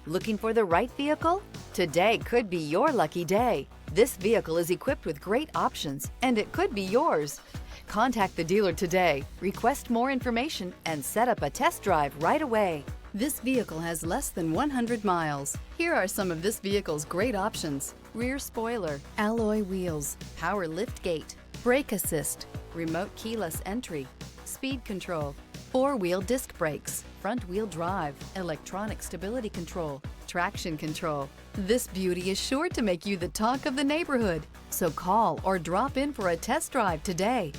Looking for the right vehicle? Today could be your lucky day. This vehicle is equipped with great options, and it could be yours. Contact the dealer today, request more information, and set up a test drive right away. This vehicle has less than 100 miles. Here are some of this vehicle's great options: rear spoiler, alloy wheels, power liftgate, brake assist, remote keyless entry, speed control, four-wheel disc brakes, front-wheel drive, electronic stability control, traction control. This beauty is sure to make you the talk of the neighborhood. So call or drop in for a test drive today.